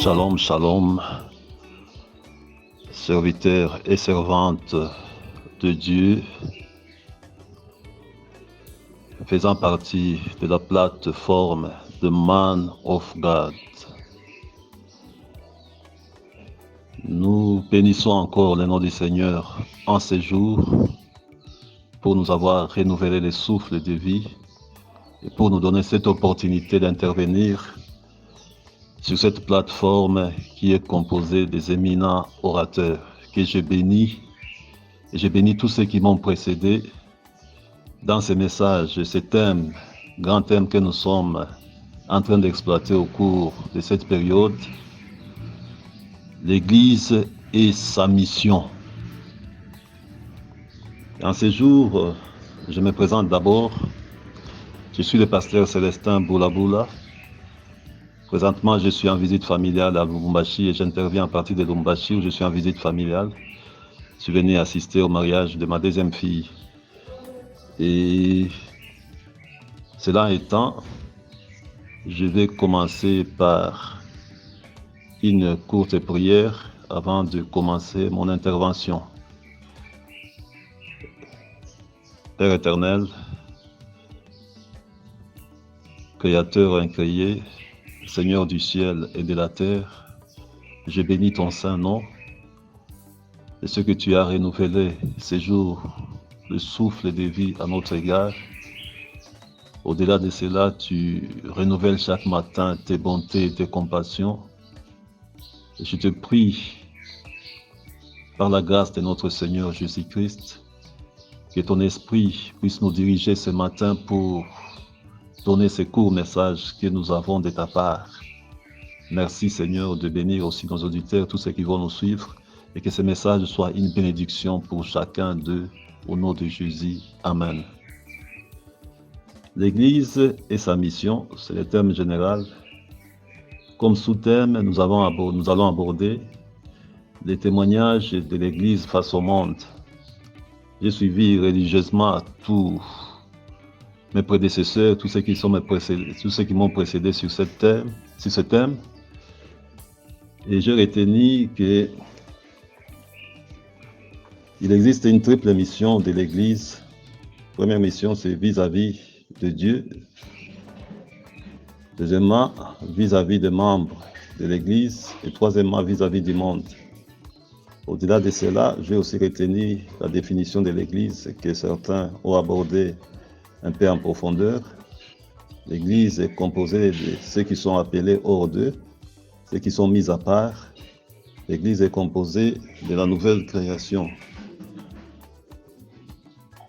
Shalom, shalom, serviteurs et servantes de Dieu, faisant partie de la plateforme de Man of God. Nous bénissons encore le nom du Seigneur en ces jours pour nous avoir renouvelé le souffle de vie et pour nous donner cette opportunité d'intervenir sur cette plateforme qui est composée des éminents orateurs que je bénis. Et je bénis tous ceux qui m'ont précédé dans ces messages, ces thèmes, grands thèmes que nous sommes en train d'exploiter au cours de cette période. L'Église et sa mission. En ces jours, je me présente d'abord. Je suis le pasteur Célestin Boulaboula. Présentement, je suis en visite familiale à Lubumbashi et j'interviens à partir de Lubumbashi où je suis en visite familiale. Je suis venu assister au mariage de ma deuxième fille. Et cela étant, je vais commencer par une courte prière avant de commencer mon intervention. Père éternel, Créateur incréé, Seigneur du ciel et de la terre, je bénis ton saint nom et ce que tu as renouvelé ces jours, le souffle de vie à notre égard. Au-delà de cela, tu renouvelles chaque matin tes bontés et tes compassions. Et je te prie, par la grâce de notre Seigneur Jésus-Christ, que ton esprit puisse nous diriger ce matin pour donner ce court message que nous avons de ta part. Merci Seigneur de bénir aussi nos auditeurs, tous ceux qui vont nous suivre, et que ce message soit une bénédiction pour chacun d'eux, au nom de Jésus. Amen. L'Église et sa mission, c'est le thème général. Comme sous-thème, nous allons aborder les témoignages de l'Église face au monde. J'ai suivi religieusement tous mes prédécesseurs, tous ceux qui m'ont précédé sur ce thème. Et j'ai retenu que il existe une triple mission de l'Église. Première mission, c'est vis-à-vis de Dieu. Deuxièmement, vis-à-vis des membres de l'Église. Et troisièmement, vis-à-vis du monde. Au-delà de cela, j'ai aussi retenu la définition de l'Église que certains ont abordée un peu en profondeur. L'Église est composée de ceux qui sont appelés hors d'eux, ceux qui sont mis à part. L'Église est composée de la nouvelle création.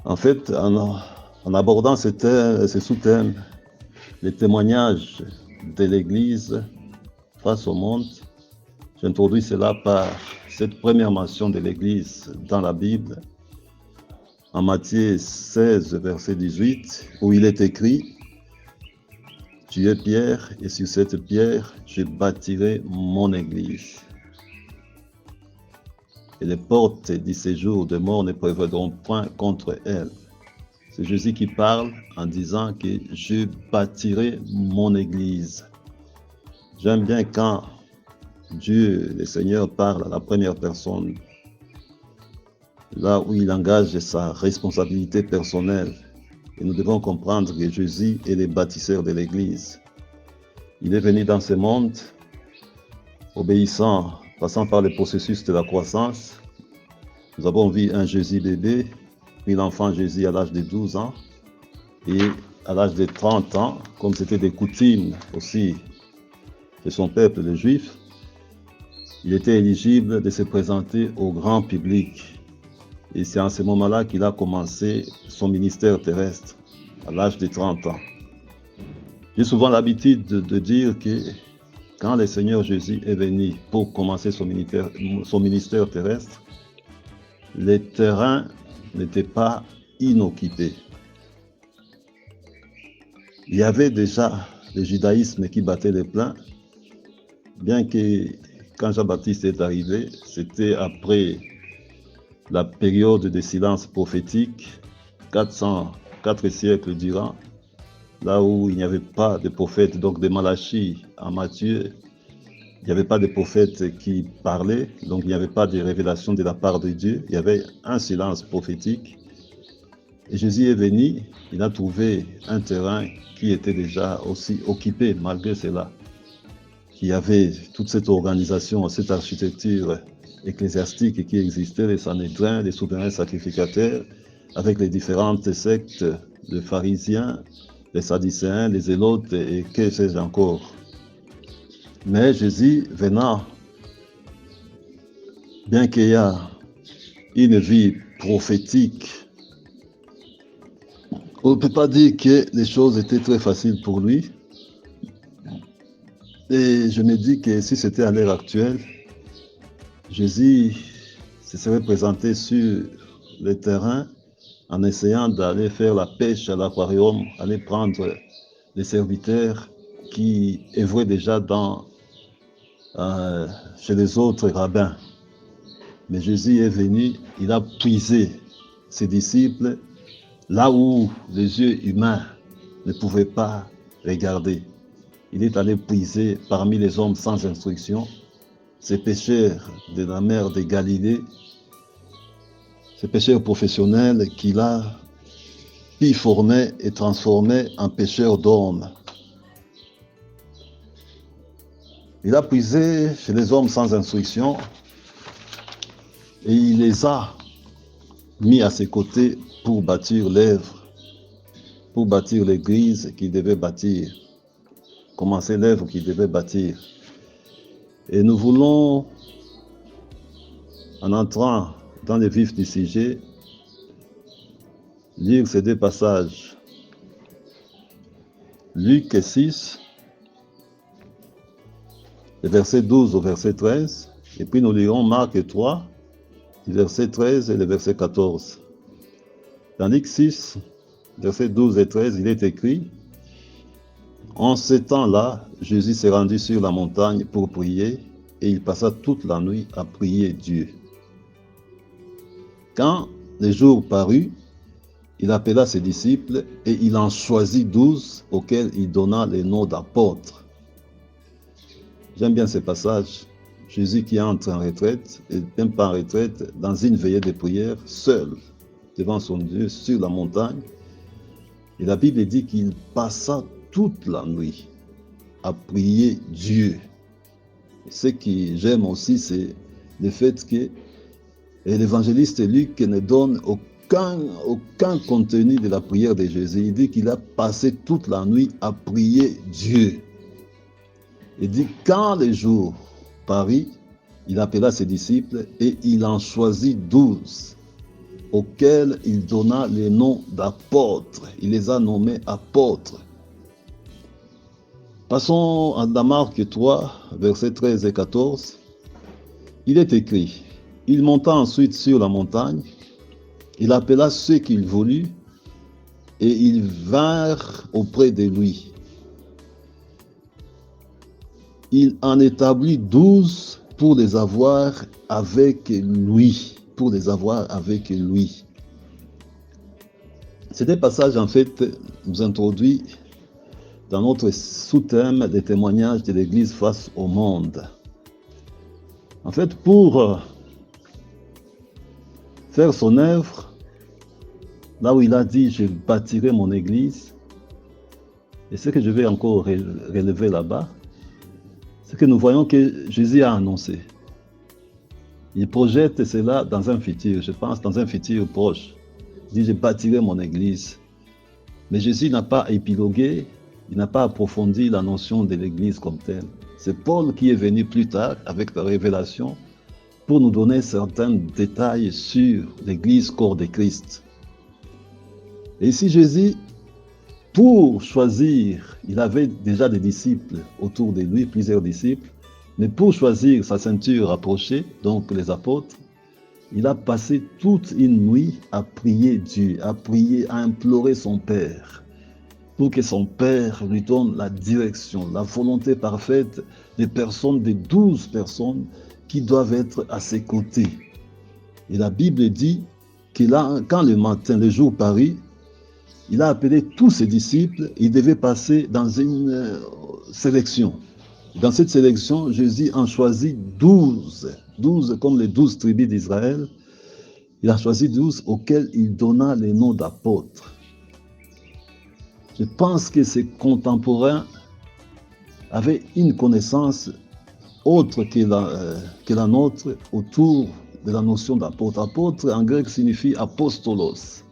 En fait, en abordant ce sous-thème, les témoignages de l'Église face au monde, j'introduis cela par cette première mention de l'Église dans la Bible, en Matthieu 16, verset 18, où il est écrit « Tu es Pierre, et sur cette pierre, je bâtirai mon Église. Et les portes du séjour de mort ne prévaudront point contre elle. » C'est Jésus qui parle en disant que je bâtirai mon Église. J'aime bien quand Dieu, le Seigneur, parle à la première personne, là où il engage sa responsabilité personnelle. Et nous devons comprendre que Jésus est le bâtisseur de l'Église. Il est venu dans ce monde, obéissant, passant par le processus de la croissance. Nous avons vu un Jésus bébé, puis l'enfant Jésus à l'âge de 12 ans, et à l'âge de 30 ans, comme c'était des coutumes aussi de son peuple, les Juifs, il était éligible de se présenter au grand public. Et c'est à ce moment-là qu'il a commencé son ministère terrestre, à l'âge de 30 ans. J'ai souvent l'habitude de dire que quand le Seigneur Jésus est venu pour commencer son ministère terrestre, les terrains n'étaient pas inoccupés. Il y avait déjà le judaïsme qui battait les pleins, bien que quand Jean-Baptiste est arrivé, c'était après la période de silence prophétique, 4 siècles durant, là où il n'y avait pas de prophète, donc de Malachie en Matthieu, Il n'y avait pas de prophètes qui parlaient, donc il n'y avait pas de révélation de la part de Dieu. Il y avait un silence prophétique. Et Jésus est venu, il a trouvé un terrain qui était déjà aussi occupé malgré cela. Il y avait toute cette organisation, cette architecture ecclésiastique qui existait, les Sanhédrins, les souverains sacrificateurs, avec les différentes sectes de pharisiens, les sadducéens, les zélotes et que sais-je encore. Mais Jésus venant, bien qu'il y ait une vie prophétique, on ne peut pas dire que les choses étaient très faciles pour lui. Et je me dis que si c'était à l'heure actuelle, Jésus se serait présenté sur le terrain en essayant d'aller faire la pêche à l'aquarium, aller prendre les serviteurs qui œuvraient déjà chez les autres rabbins. Mais Jésus est venu, il a puisé ses disciples là où les yeux humains ne pouvaient pas regarder. Il est allé puiser parmi les hommes sans instruction, ces pêcheurs de la mer de Galilée, ces pêcheurs professionnels qu'il a formés et transformés en pêcheurs d'hommes. Il a puisé chez les hommes sans instruction et il les a mis à ses côtés pour bâtir l'œuvre, pour bâtir l'église qu'il devait bâtir, commencer l'œuvre qu'il devait bâtir. Et nous voulons, en entrant dans le vif du sujet, lire ces deux passages. Luc 6, le verset 12 au verset 13, et puis nous lirons Marc 3, le verset 13 et le verset 14. Dans Luc 6, verset 12 et 13, il est écrit: en ce temps-là, Jésus s'est rendu sur la montagne pour prier, et il passa toute la nuit à prier Dieu. Quand le jour parut, il appela ses disciples et il en choisit 12 auxquels il donna les noms d'apôtres. J'aime bien ce passage. Jésus qui entre en retraite, et même pas en retraite, dans une veillée de prière, seul, devant son Dieu, sur la montagne. Et la Bible dit qu'il passa toute la nuit à prier Dieu. Ce que j'aime aussi, c'est le fait que l'évangéliste Luc ne donne aucun contenu de la prière de Jésus. Il dit qu'il a passé toute la nuit à prier Dieu. Il dit quand le jour parut, il appela ses disciples et il en choisit 12 auxquels il donna les noms d'apôtres. Il les a nommés apôtres. Passons à Marc 3, versets 13 et 14. Il est écrit: il monta ensuite sur la montagne, il appela ceux qu'il voulut, et ils vinrent auprès de lui. Il en établit 12 pour les avoir avec lui. Pour les avoir avec lui. Cet passage, en fait, nous introduit dans notre sous-thème des témoignages de l'Église face au monde. En fait, pour faire son œuvre, là où il a dit « je bâtirai mon Église », et ce que je vais encore relever là-bas, c'est que nous voyons que Jésus a annoncé. Il projette cela dans un futur, je pense dans un futur proche. Il dit « je bâtirai mon Église ». Mais Jésus n'a pas épilogué, il n'a pas approfondi la notion de l'Église comme telle. C'est Paul qui est venu plus tard avec la révélation pour nous donner certains détails sur l'Église corps de Christ. Et ici Jésus, pour choisir, il avait déjà des disciples autour de lui, plusieurs disciples, mais pour choisir sa ceinture rapprochée, donc les apôtres, il a passé toute une nuit à prier Dieu, à prier, à implorer son Père, pour que son Père lui donne la direction, la volonté parfaite des personnes, des 12 personnes qui doivent être à ses côtés. Et la Bible dit que là, quand le matin, le jour parut, il a appelé tous ses disciples, il devait passer dans une sélection. Dans cette sélection, Jésus en choisit 12. 12 comme les 12 tribus d'Israël. Il a choisi 12 auxquels il donna les noms d'apôtres. Je pense que ses contemporains avaient une connaissance autre que la nôtre autour de la notion d'apôtre. Apôtre en grec signifie apostolos.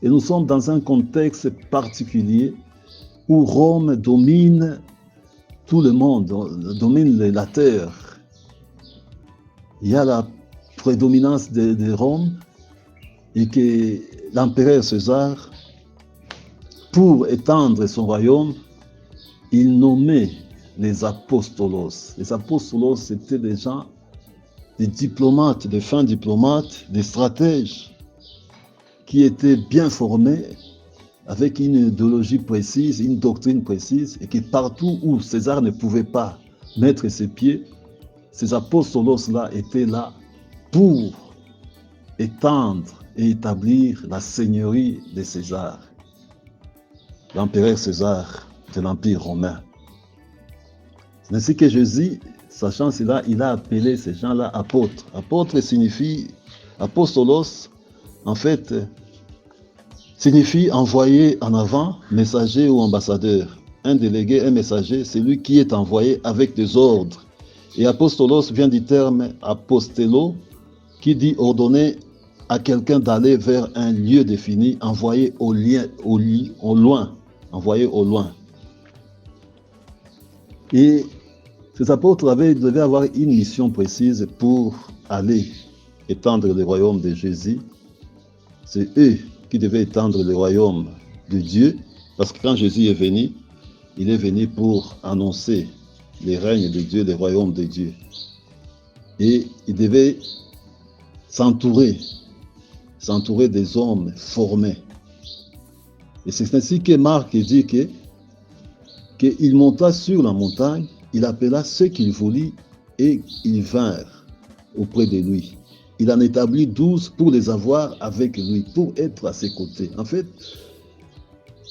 Et nous sommes dans un contexte particulier où Rome domine tout le monde, domine la terre. Il y a la prédominance de Rome et que l'empereur César, pour étendre son royaume, il nommait les apostolos. Les apostolos, c'était des gens, des diplomates, des fins diplomates, des stratèges qui étaient bien formés, avec une idéologie précise, une doctrine précise, et que partout où César ne pouvait pas mettre ses pieds, ces apostolos-là étaient là pour étendre et établir la seigneurie de César, l'empereur César de l'Empire romain. C'est ainsi que Jésus, sachant cela, il a appelé ces gens-là apôtres. Apôtre signifie, apostolos, en fait, signifie envoyé en avant, messager ou ambassadeur. Un délégué, un messager, c'est lui qui est envoyé avec des ordres. Et apostolos vient du terme apostello, qui dit ordonner à quelqu'un d'aller vers un lieu défini, envoyé au loin, envoyé au loin. Et ces apôtres devaient avoir une mission précise pour aller étendre le royaume de Jésus. C'est eux qui devaient étendre le royaume de Dieu, parce que quand Jésus est venu, il est venu pour annoncer les règnes de Dieu, le royaume de Dieu. Et il devait s'entourer des hommes formés. Et c'est ainsi que Marc dit qu'il monta sur la montagne, il appela ceux qu'il voulut et ils vinrent auprès de lui. Il en établit 12 pour les avoir avec lui, pour être à ses côtés. En fait,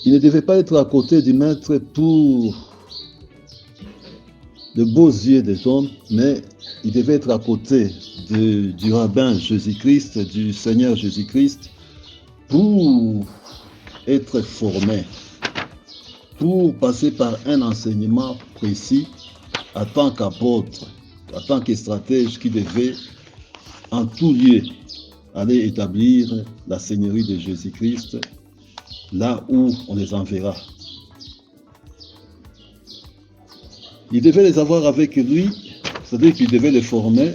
il ne devait pas être à côté du maître pour de beaux yeux des hommes, mais il devait être à côté du rabbin Jésus-Christ, du Seigneur Jésus-Christ, pour être formé, pour passer par un enseignement précis en tant qu'apôtre, en tant que stratège qui devait en tout lieu aller établir la seigneurie de Jésus-Christ là où on les enverra. Il devait les avoir avec lui, c'est-à-dire qu'il devait les former,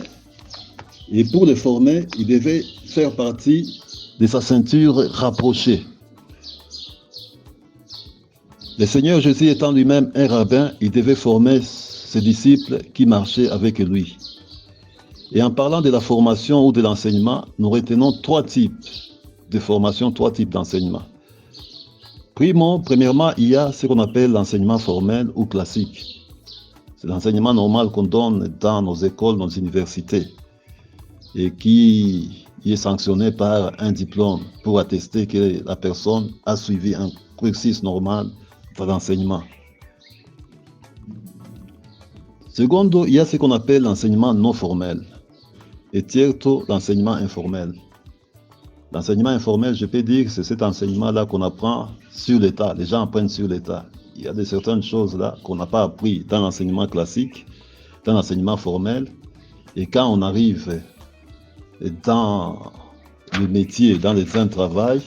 et pour les former, il devait faire partie de sa ceinture rapprochée. Le Seigneur Jésus étant lui-même un rabbin, il devait former ses disciples qui marchaient avec lui. Et en parlant de la formation ou de l'enseignement, nous retenons 3 types de formation, 3 types d'enseignement. Premièrement, il y a ce qu'on appelle l'enseignement formel ou classique. C'est l'enseignement normal qu'on donne dans nos écoles, nos universités, et qui est sanctionné par un diplôme pour attester que la personne a suivi un cursus normal d'enseignement. Secondo, il y a ce qu'on appelle l'enseignement non formel. Et terzo, l'enseignement informel. L'enseignement informel, je peux dire que c'est cet enseignement-là qu'on apprend sur l'état. Les gens apprennent sur l'état. Il y a certaines choses là qu'on n'a pas appris dans l'enseignement classique, dans l'enseignement formel. Et quand on arrive dans le métier, dans les fins de travail,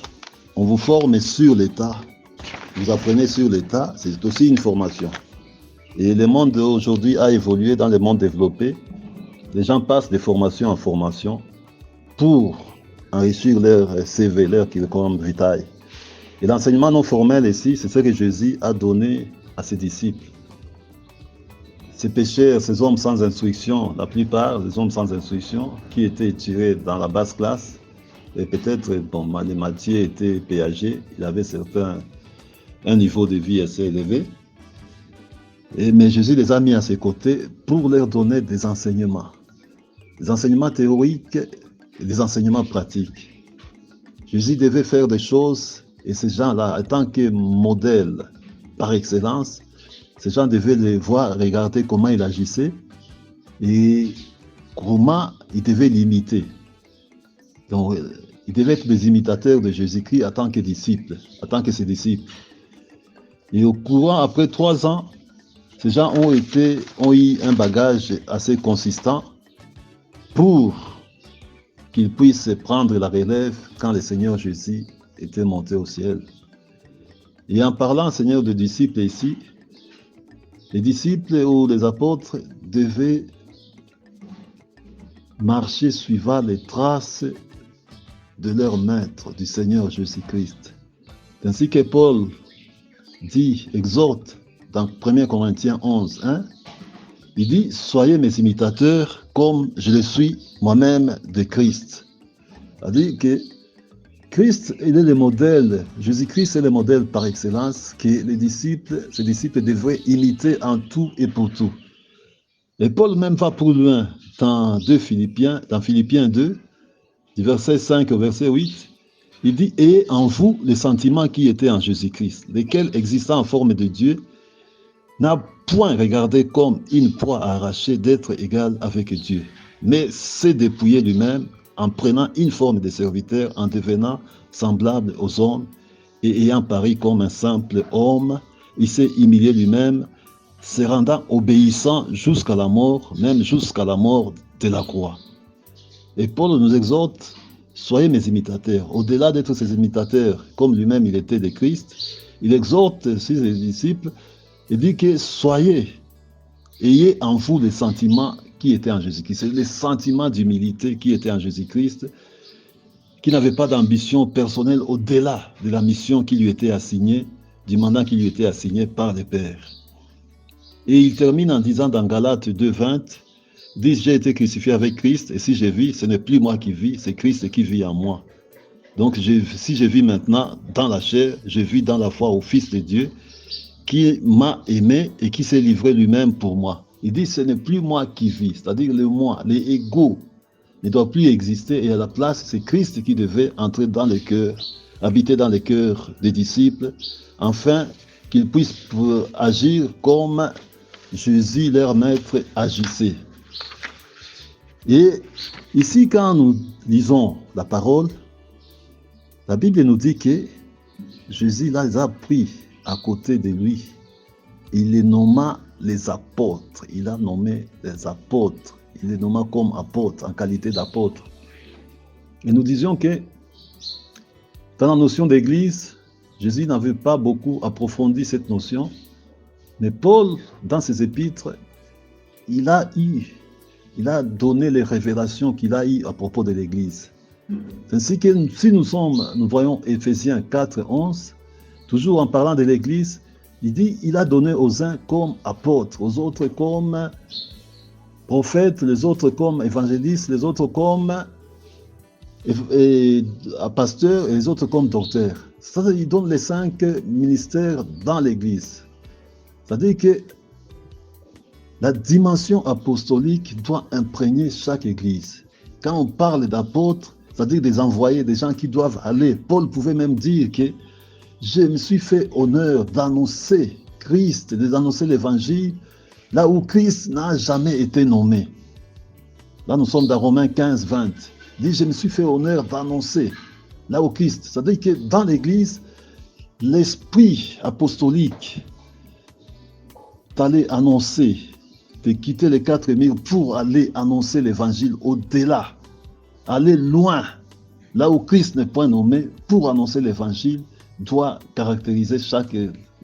on vous forme sur l'état. Vous apprenez sur l'état, c'est aussi une formation. Et le monde d'aujourd'hui a évolué dans le monde développé. Les gens passent de formation en formation pour enrichir leur CV, leur curriculum vitae. Et l'enseignement non formel ici, c'est ce que Jésus a donné à ses disciples. Ces pécheurs, ces hommes sans instruction, la plupart des hommes sans instruction qui étaient tirés dans la basse classe, et peut-être, les Matthieu était péagé, il avait un niveau de vie assez élevé. Mais Jésus les a mis à ses côtés pour leur donner des enseignements théoriques et des enseignements pratiques. Jésus devait faire des choses et ces gens-là, en tant que modèle par excellence, Ces gens devaient les voir, regarder comment il agissait et comment il devait l'imiter. Donc, ils devaient être des imitateurs de Jésus-Christ en tant que disciples, en tant que ses disciples. Et au courant, après 3 ans, ces gens ont eu un bagage assez consistant pour qu'ils puissent prendre la relève quand le Seigneur Jésus était monté au ciel. Et en parlant, Seigneur, de disciples ici, les disciples ou les apôtres devaient marcher suivant les traces de leur maître, du Seigneur Jésus-Christ. Ainsi que Paul dit, exhorte dans 1 Corinthiens 11, 1, il dit, soyez mes imitateurs comme je le suis moi-même de Christ. C'est-à-dire que Christ, il est le modèle, Jésus-Christ est le modèle par excellence que ses disciples devraient imiter en tout et pour tout. Et Paul même va plus loin dans Philippiens 2, du verset 5 au verset 8, il dit, ayez en vous les sentiments qui étaient en Jésus-Christ, lesquels existant en forme de Dieu, n'a point regardé comme une proie à arracher d'être égal avec Dieu, mais s'est dépouillé lui-même en prenant une forme de serviteur, en devenant semblable aux hommes, et ayant paru comme un simple homme, il s'est humilié lui-même, se rendant obéissant jusqu'à la mort, même jusqu'à la mort de la croix. Et Paul nous exhorte, soyez mes imitateurs. Au-delà d'être ses imitateurs, comme lui-même il était de Christ, il exhorte ses disciples et dit que ayez en vous les sentiments qui étaient en Jésus-Christ. C'est les sentiments d'humilité qui étaient en Jésus-Christ, qui n'avaient pas d'ambition personnelle au-delà de la mission qui lui était assignée, du mandat qui lui était assigné par le Père. Et il termine en disant dans Galates 2:20, dit, j'ai été crucifié avec Christ, et si je vis, ce n'est plus moi qui vis, c'est Christ qui vit en moi. Donc si je vis maintenant dans la chair, je vis dans la foi au Fils de Dieu, qui m'a aimé et qui s'est livré lui-même pour moi. Il dit, ce n'est plus moi qui vis, c'est-à-dire le moi, les égaux ne doivent plus exister, et à la place, c'est Christ qui devait entrer dans les cœurs, habiter dans les cœurs des disciples, afin qu'ils puissent agir comme Jésus, leur maître, agissait. Et ici, quand nous lisons la parole, la Bible nous dit que Jésus les a pris à côté de lui. Il les nomma les apôtres. Il a nommé les apôtres. Il les nomma comme apôtres, en qualité d'apôtres. Et nous disions que dans la notion d'église, Jésus n'avait pas beaucoup approfondi cette notion. Mais Paul, dans ses épîtres, il a donné les révélations qu'il a eues à propos de l'église. Ainsi que si nous voyons Éphésiens 4, 11, toujours en parlant de l'église, il dit, il a donné aux uns comme apôtres, aux autres comme prophètes, les autres comme évangélistes, les autres comme pasteurs et les autres comme docteurs. C'est-à-dire, il donne les 5 ministères dans l'église. C'est-à-dire que la dimension apostolique doit imprégner chaque église. Quand on parle d'apôtres, c'est-à-dire des envoyés, des gens qui doivent aller, Paul pouvait même dire que je me suis fait honneur d'annoncer Christ, d'annoncer l'évangile, là où Christ n'a jamais été nommé. Là, nous sommes dans Romains 15, 20. Il dit, je me suis fait honneur d'annoncer, là où Christ. C'est-à-dire que dans l'Église, l'esprit apostolique d'aller annoncer, de quitter les 4 murs pour aller annoncer l'évangile au-delà, aller loin, là où Christ n'est point nommé, pour annoncer l'évangile, doit caractériser chaque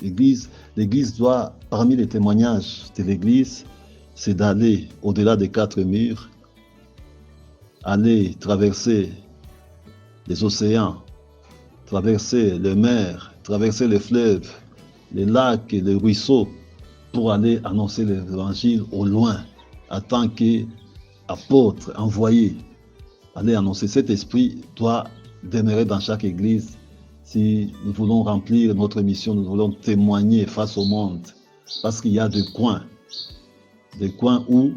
église. L'église doit, parmi les témoignages de l'église, c'est d'aller au-delà des 4 murs, aller traverser les océans, traverser les mers, traverser les fleuves, les lacs et les ruisseaux, pour aller annoncer l'évangile au loin, en tant qu'apôtre envoyé. Aller annoncer, cet esprit doit demeurer dans chaque église. Si nous voulons remplir notre mission, nous voulons témoigner face au monde, parce qu'il y a des coins où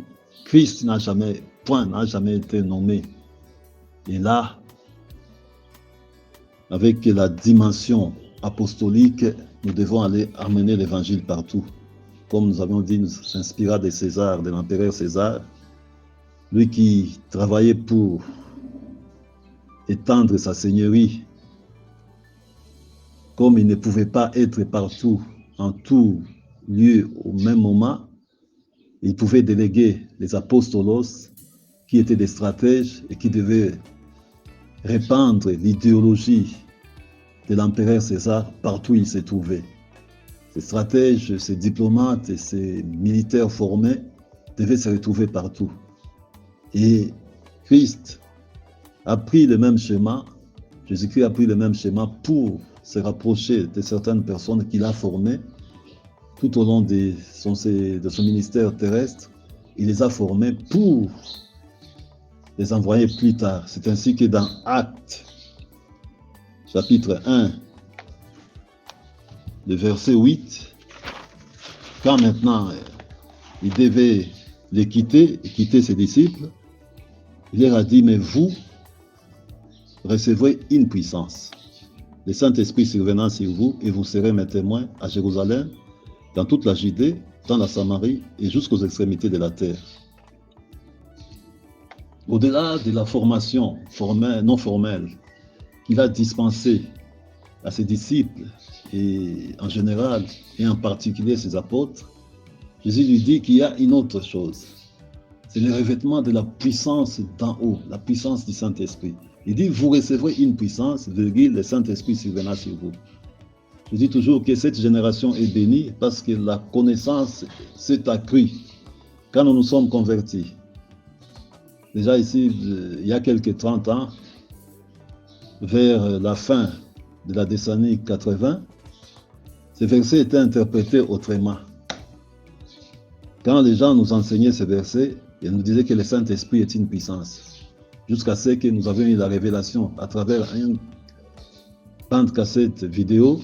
Christ n'a jamais été nommé. Et là, avec la dimension apostolique, nous devons aller amener l'évangile partout. comme nous avions dit, s'inspira de César, de l'empereur César, lui qui travaillait pour étendre sa seigneurie. Comme il ne pouvait pas être partout, en tout lieu, au même moment, il pouvait déléguer les apostolos, qui étaient des stratèges et qui devaient répandre l'idéologie de l'empereur César partout où il se trouvait. Ces stratèges, ces diplomates et ces militaires formés devaient se retrouver partout. Et Christ a pris le même schéma, Jésus-Christ a pris le même schéma pour se rapprocher de certaines personnes qu'il a formées tout au long de son ministère terrestre. Il les a formées pour les envoyer plus tard. C'est ainsi que dans Actes, chapitre 1, le verset 8, quand maintenant il devait les quitter et quitter ses disciples, il leur a dit, mais vous recevrez une puissance. Le Saint-Esprit survenant sur vous et vous serez mes témoins à Jérusalem, dans toute la Judée, dans la Samarie et jusqu'aux extrémités de la terre. Au-delà de la formation formelle, non formelle qu'il a dispensée à ses disciples et en général et en particulier ses apôtres, Jésus lui dit qu'il y a une autre chose. C'est le revêtement de la puissance d'en haut, la puissance du Saint-Esprit. Il dit, vous recevrez une puissance, le Saint-Esprit surviendra sur vous. Je dis toujours que cette génération est bénie parce que la connaissance s'est accrue quand nous nous sommes convertis. Déjà ici, il y a quelques 30 ans, vers la fin de la décennie 80, ces versets étaient interprétés autrement. Quand les gens nous enseignaient ces versets, ils nous disaient que le Saint-Esprit est une puissance. Jusqu'à ce que nous avions eu la révélation à travers une bande cassette vidéo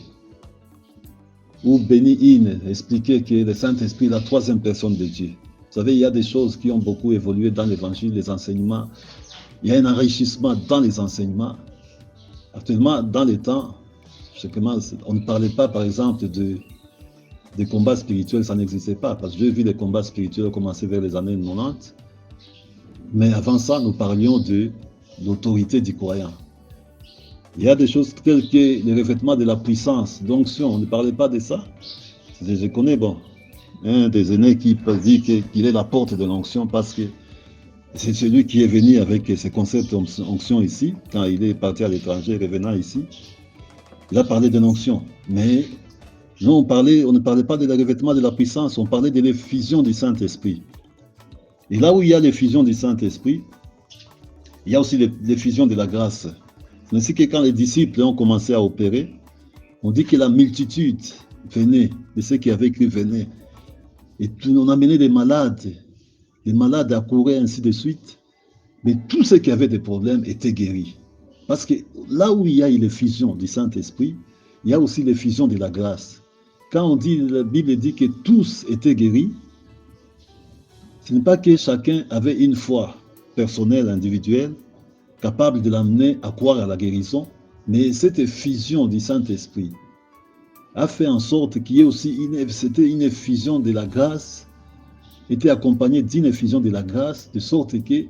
où Benny Hinn expliquait que le Saint-Esprit est la troisième personne de Dieu. Vous savez, il y a des choses qui ont beaucoup évolué dans l'Évangile, les enseignements. Il y a un enrichissement dans les enseignements. Actuellement, dans les temps, on ne parlait pas, par exemple, des combats spirituels, ça n'existait pas. Parce que j'ai vu les combats spirituels commencer vers les années 90. Mais avant ça, nous parlions de l'autorité du croyant. Il y a des choses telles que le revêtement de la puissance, d'onction. On ne parlait pas de ça. Je connais, un des aînés qui dit qu'il est la porte de l'onction parce que c'est celui qui est venu avec ce concept d'onction ici, quand il est parti à l'étranger, revenant ici. Il a parlé de l'onction. Mais nous, on ne parlait pas de le revêtement de la puissance, on parlait de l'effusion du Saint-Esprit. Et là où il y a l'effusion du Saint-Esprit, il y a aussi l'effusion de la grâce. C'est ainsi que quand les disciples ont commencé à opérer, on dit que la multitude venait, de ceux qui avaient cru venaient. Et on amenait des malades accouraient ainsi de suite. Mais tous ceux qui avaient des problèmes étaient guéris. Parce que là où il y a l'effusion du Saint-Esprit, il y a aussi l'effusion de la grâce. Quand on dit, la Bible dit que tous étaient guéris, ce n'est pas que chacun avait une foi personnelle, individuelle, capable de l'amener à croire à la guérison, mais cette effusion du Saint-Esprit a fait en sorte qu'il y ait aussi une effusion de la grâce, était accompagnée d'une effusion de la grâce, de sorte que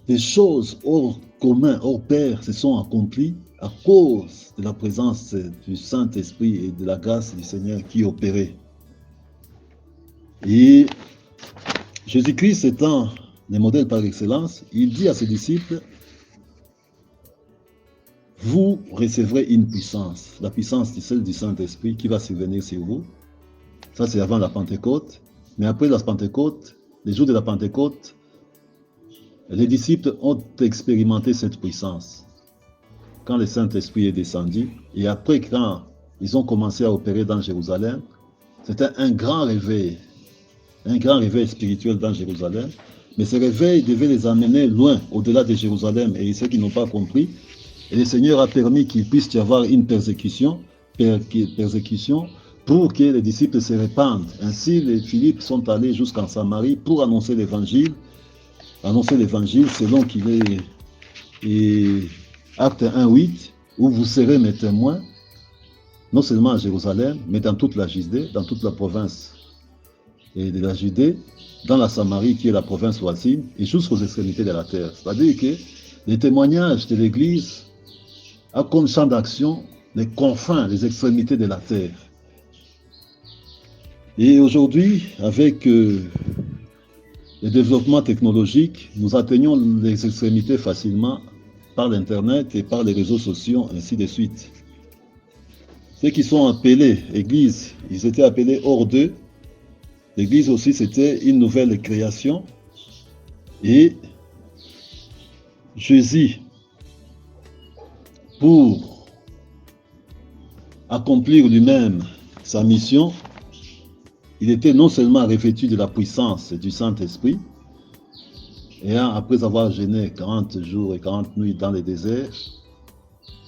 des choses hors commun, hors pair se sont accomplies à cause de la présence du Saint-Esprit et de la grâce du Seigneur qui opérait. Et Jésus-Christ étant le modèle par excellence, il dit à ses disciples, vous recevrez une puissance, la puissance celle du Saint-Esprit qui va survenir sur vous. Ça, c'est avant la Pentecôte. Mais après la Pentecôte, les jours de la Pentecôte, les disciples ont expérimenté cette puissance. Quand le Saint-Esprit est descendu, et après quand ils ont commencé à opérer dans Jérusalem, c'était un grand réveil spirituel dans Jérusalem. Mais ce réveil devait les amener loin, au-delà de Jérusalem. Et ceux qui n'ont pas compris, et le Seigneur a permis qu'il puisse y avoir une persécution pour que les disciples se répandent. Ainsi, les Philippe sont allés jusqu'en Samarie pour annoncer l'évangile selon qu'il est et Acte 1:8, où vous serez mes témoins, non seulement à Jérusalem, mais dans toute la Judée, dans toute la province et de la Judée, dans la Samarie, qui est la province voisine, et jusqu'aux extrémités de la terre. C'est-à-dire que les témoignages de l'Église a comme champ d'action les confins, les extrémités de la terre. Et aujourd'hui, avec le développement technologique, nous atteignons les extrémités facilement par l'Internet et par les réseaux sociaux, ainsi de suite. Ceux qui sont appelés Église, ils étaient appelés hors d'eux. L'Église aussi, c'était une nouvelle création. Et Jésus, pour accomplir lui-même sa mission, il était non seulement revêtu de la puissance du Saint-Esprit, et après avoir jeûné 40 jours et 40 nuits dans le désert,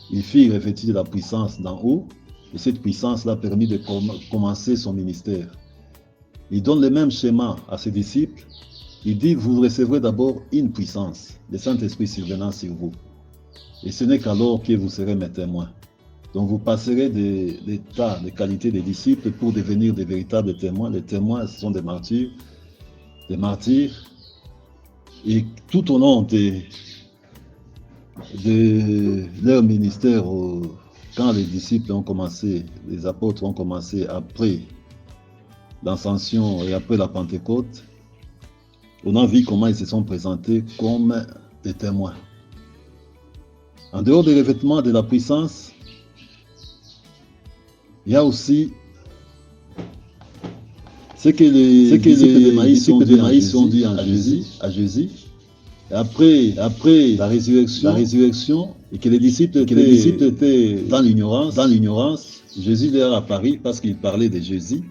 il fut revêtu de la puissance d'en haut, et cette puissance l'a permis de commencer son ministère. Il donne le même schéma à ses disciples. Il dit, vous recevrez d'abord une puissance, le Saint-Esprit survenant sur vous. Et ce n'est qu'alors que vous serez mes témoins. Donc vous passerez de l'état, de qualité des disciples pour devenir des véritables témoins. Les témoins, ce sont des martyrs. Et tout au long de leur ministère, quand les disciples ont commencé, les apôtres ont commencé après l'ascension et après la Pentecôte, on a vu comment ils se sont présentés comme des témoins. En dehors des revêtements de la puissance, il y a aussi ce que les disciples de Maïs ont dit à Jésus. Après la résurrection, et que les disciples étaient dans l'ignorance, Jésus leur apparut parce qu'il parlait de Jésus.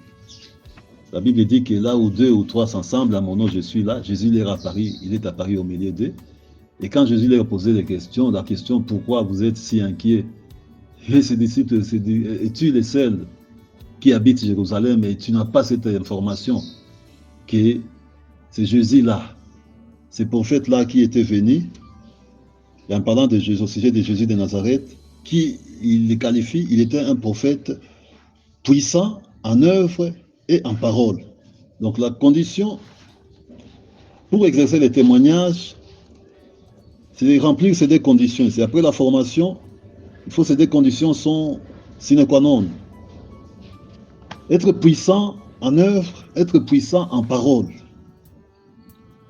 La Bible dit que là où 2 ou 3 s'assemblent à mon nom, je suis là. Jésus leur apparut, il est apparu au milieu d'eux. Et quand Jésus leur posait la question pourquoi vous êtes si inquiets? Et ses disciples se disent, es-tu les seuls qui habitent Jérusalem et tu n'as pas cette information que c'est Jésus-là, ce prophète-là qui était venu, et en parlant de Jésus, au sujet de Jésus de Nazareth, qui il le qualifie, il était un prophète puissant en œuvre et en parole. Donc la condition pour exercer les témoignages, c'est de remplir ces deux conditions. C'est après la formation, il faut ces deux conditions sont sine qua non. Être puissant en œuvre, être puissant en parole.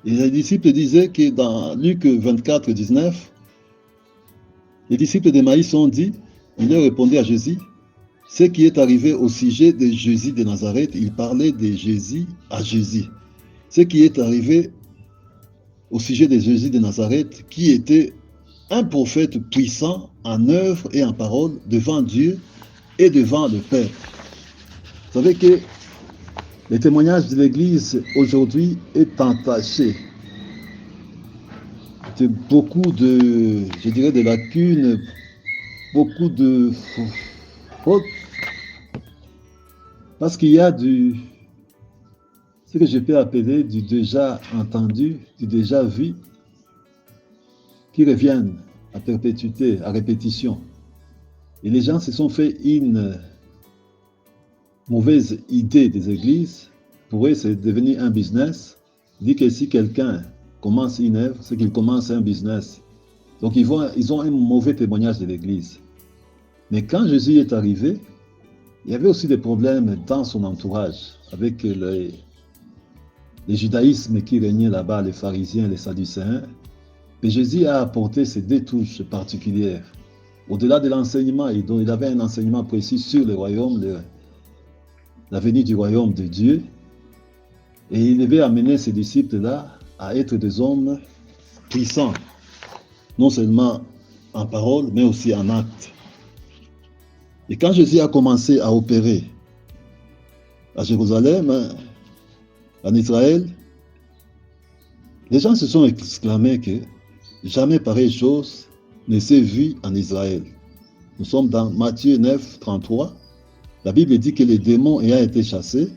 Et les disciples disaient que dans Luc 24, 19, les disciples de Maïs ont dit, ils leur répondaient à Jésus, ce qui est arrivé au sujet de Jésus de Nazareth, il parlait de Jésus à Jésus. Ce qui est arrivé au sujet de Jésus de Nazareth, qui était un prophète puissant en œuvre et en parole devant Dieu et devant le Père. Vous savez que le témoignage de l'Église aujourd'hui est entaché de beaucoup de, je dirais, de lacunes, beaucoup de fautes, parce qu'il y a ce que je peux appeler du déjà entendu, du déjà vu, qui reviennent à perpétuité, à répétition. Et les gens se sont fait une mauvaise idée des églises. Pour eux, c'est devenu un business. Ils disent que si quelqu'un commence une œuvre, c'est qu'il commence un business. Donc ils ont un mauvais témoignage de l'église. Mais quand Jésus est arrivé, il y avait aussi des problèmes dans son entourage, avec les judaïsmes qui régnaient là-bas, les pharisiens, les sadducéens. Et Jésus a apporté ces deux touches particulières. Au-delà de l'enseignement, il avait un enseignement précis sur le royaume, la venue du royaume de Dieu. Et il devait amener ses disciples-là à être des hommes puissants, non seulement en parole, mais aussi en acte. Et quand Jésus a commencé à opérer à Jérusalem, en Israël, les gens se sont exclamés que jamais pareille chose ne s'est vue en Israël. Nous sommes dans Matthieu 9, 33. La Bible dit que les démons ayant été chassés,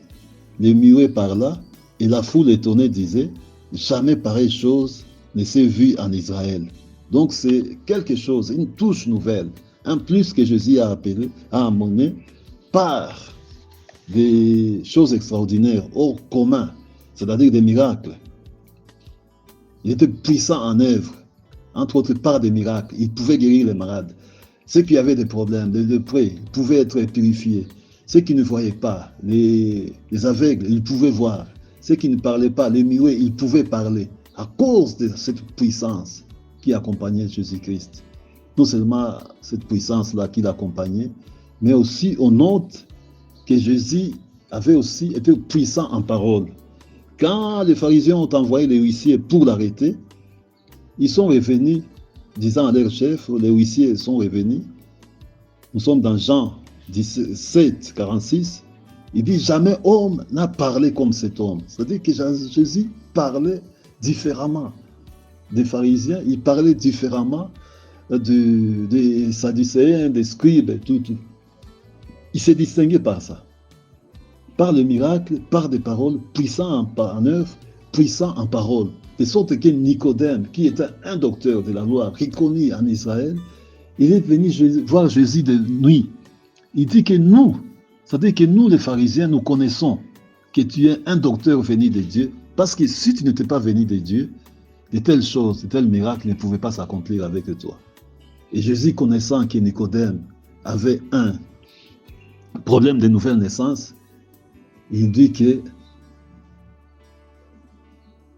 les muets par là, et la foule étonnée disait, jamais pareille chose ne s'est vue en Israël. Donc c'est quelque chose, une touche nouvelle, un plus que Jésus a amené par des choses extraordinaires, hors commun, c'est-à-dire des miracles. Il était puissant en œuvre, entre autres par des miracles. Il pouvait guérir les malades. Ceux qui avaient des problèmes, des lépreux, pouvaient être purifiés. Ceux qui ne voyaient pas, les aveugles, ils pouvaient voir. Ceux qui ne parlaient pas, les muets, ils pouvaient parler. À cause de cette puissance qui accompagnait Jésus-Christ. Non seulement cette puissance-là qui l'accompagnait, mais aussi on note que Jésus avait aussi été puissant en parole. Quand les pharisiens ont envoyé les huissiers pour l'arrêter, ils sont revenus, disant à leur chef, les huissiers sont revenus. Nous sommes dans Jean 17, 46. Il dit, jamais homme n'a parlé comme cet homme. C'est-à-dire que Jésus parlait différemment des pharisiens, il parlait différemment des sadducéens, des scribes, tout. Il s'est distingué par ça. Par le miracle, par des paroles, puissant en œuvre, puissant en parole. De sorte que Nicodème, qui était un docteur de la loi reconnu en Israël, il est venu voir Jésus de nuit. Il dit que nous, c'est-à-dire que nous les pharisiens, nous connaissons que tu es un docteur venu de Dieu, parce que si tu n'étais pas venu de Dieu, de telles choses, de tels miracles ne pouvaient pas s'accomplir avec toi. Et Jésus, connaissant que Nicodème avait un problème de nouvelle naissance, il dit que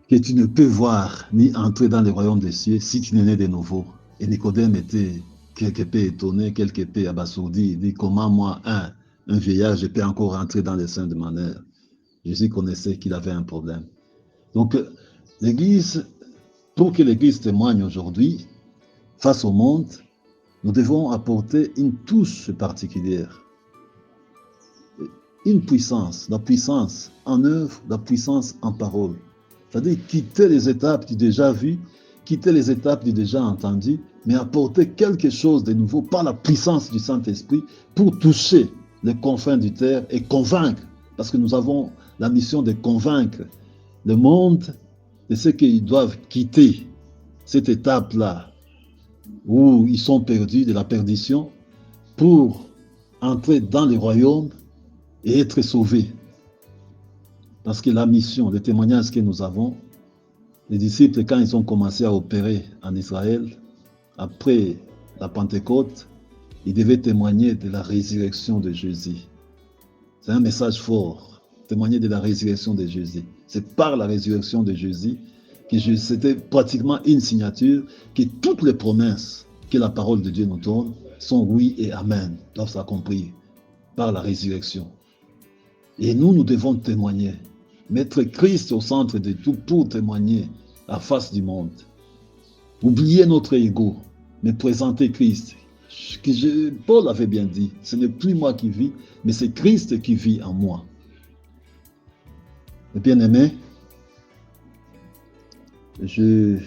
tu ne peux voir ni entrer dans le royaume des cieux si tu n'es né de nouveau. Et Nicodème était quelque peu étonné, quelque peu abasourdi. Il dit, comment moi, un vieillard, je peux encore entrer dans les seins de ma mère? Jésus connaissait qu'il avait un problème. Donc, l'Église, pour que l'Église témoigne aujourd'hui, face au monde, nous devons apporter une touche particulière. Une puissance, la puissance en œuvre, la puissance en parole. C'est-à-dire quitter les étapes du déjà vu, quitter les étapes du déjà entendu, mais apporter quelque chose de nouveau par la puissance du Saint-Esprit pour toucher les confins du terre et convaincre, parce que nous avons la mission de convaincre le monde de ce qu'ils doivent quitter cette étape-là où ils sont perdus de la perdition pour entrer dans le royaume et être sauvés. Parce que la mission, le témoignage que nous avons, les disciples, quand ils ont commencé à opérer en Israël, après la Pentecôte, ils devaient témoigner de la résurrection de Jésus. C'est un message fort, témoigner de la résurrection de Jésus. C'est par la résurrection de Jésus que c'était pratiquement une signature que toutes les promesses que la parole de Dieu nous donne sont oui et amen, doivent s'accomplir par la résurrection. Et nous devons témoigner, mettre Christ au centre de tout pour témoigner à face du monde. Oublier notre ego, mais présenter Christ. Paul avait bien dit, ce n'est plus moi qui vis, mais c'est Christ qui vit en moi. Et bien aimé, je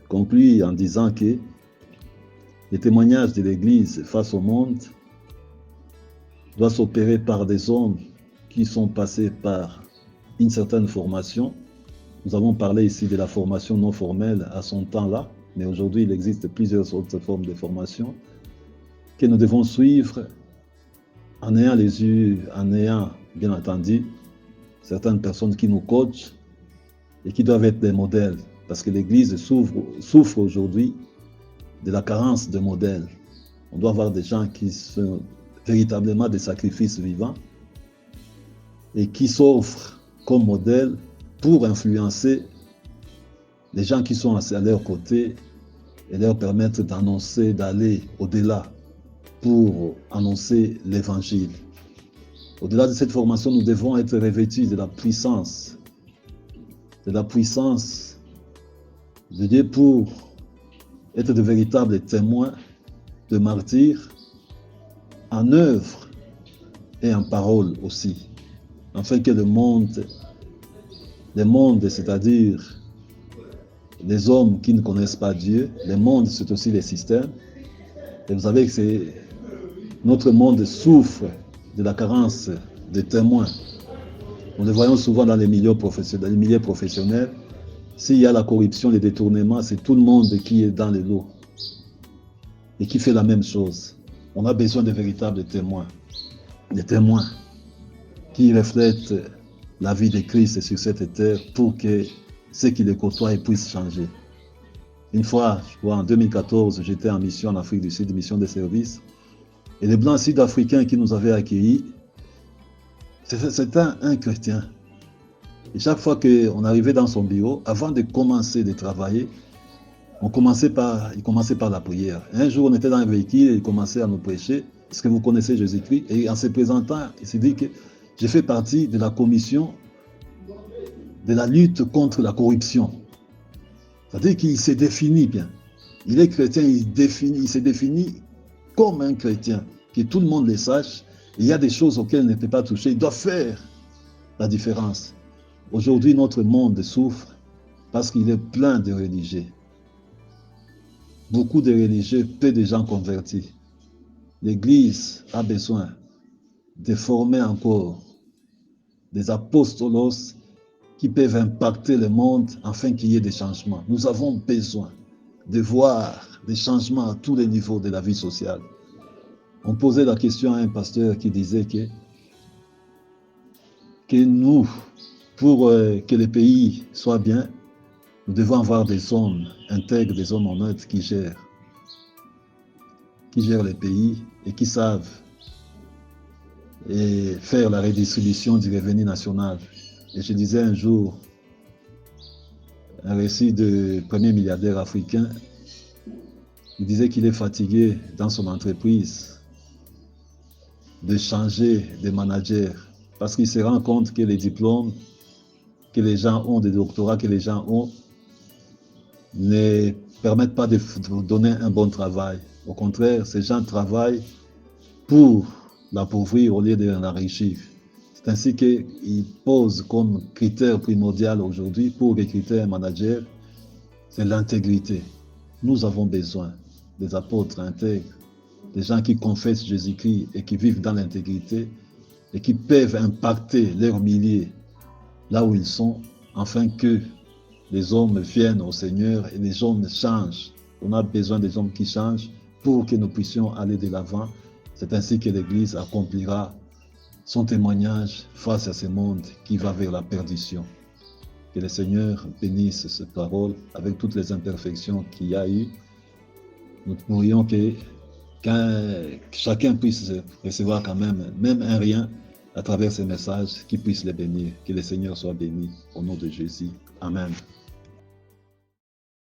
conclus en disant que les témoignages de l'Église face au monde doivent s'opérer par des hommes qui sont passés par une certaine formation. Nous avons parlé ici de la formation non formelle à son temps-là, mais aujourd'hui il existe plusieurs autres formes de formation que nous devons suivre en ayant les yeux, en ayant bien entendu certaines personnes qui nous coachent et qui doivent être des modèles, parce que l'Église souffre aujourd'hui de la carence de modèles. On doit avoir des gens qui sont véritablement des sacrifices vivants et qui s'offrent comme modèle pour influencer les gens qui sont à leur côté et leur permettre d'annoncer, d'aller au-delà pour annoncer l'Évangile. Au-delà de cette formation, nous devons être revêtus de la puissance de Dieu pour être de véritables témoins, de martyrs, en œuvre et en parole aussi, afin que le monde, c'est-à-dire les hommes qui ne connaissent pas Dieu, le monde c'est aussi les systèmes, et vous savez que notre monde souffre de la carence de témoins. Nous le voyons souvent dans les milieux professionnels. S'il y a la corruption, les détournements, c'est tout le monde qui est dans les lots et qui fait la même chose. On a besoin de véritables témoins, des témoins qui reflètent la vie de Christ sur cette terre pour que ceux qui les côtoient puissent changer. Une fois, je crois, en 2014, j'étais en mission en Afrique du Sud, mission de service, et les Blancs sud-africains qui nous avaient accueillis, c'était un chrétien. Et chaque fois qu'on arrivait dans son bureau, avant de commencer de travailler, il commençait par la prière. Un jour, on était dans un véhicule et il commençait à nous prêcher. Est-ce que vous connaissez Jésus-Christ? Et en se présentant, il s'est dit que j'ai fait partie de la commission de la lutte contre la corruption. C'est-à-dire qu'il s'est défini bien. Il est chrétien, il s'est défini comme un chrétien, que tout le monde le sache. Il y a des choses auxquelles il ne peut pas toucher. Il doit faire la différence. Aujourd'hui, notre monde souffre parce qu'il est plein de religieux. Beaucoup de religieux, peu de gens convertis. L'Église a besoin de former encore des apostolos qui peuvent impacter le monde afin qu'il y ait des changements. Nous avons besoin de voir des changements à tous les niveaux de la vie sociale. On posait la question à un pasteur qui disait que nous, pour que le pays soit bien, nous devons avoir des hommes intègres, des hommes honnêtes qui gèrent les pays et qui savent et faire la redistribution du revenu national. Et je disais un jour, un récit de premier milliardaire africain, il disait qu'il est fatigué dans son entreprise de changer de manager parce qu'il se rend compte que les diplômes que les gens ont, des doctorats que les gens ont, ne permettent pas de donner un bon travail. Au contraire, ces gens travaillent pour l'appauvrir au lieu de l'enrichir. C'est ainsi qu'il pose comme critère primordial aujourd'hui pour recruter un manager, c'est l'intégrité. Nous avons besoin des apôtres intègres, des gens qui confessent Jésus-Christ et qui vivent dans l'intégrité et qui peuvent impacter leurs milliers là où ils sont, afin que les hommes viennent au Seigneur et les hommes changent. On a besoin des hommes qui changent pour que nous puissions aller de l'avant. C'est ainsi que l'Église accomplira son témoignage face à ce monde qui va vers la perdition. Que le Seigneur bénisse cette parole avec toutes les imperfections qu'il y a eu. Nous prions que chacun puisse recevoir quand même un rien à travers ces messages qui puissent les bénir. Que le Seigneur soit béni au nom de Jésus. Amen.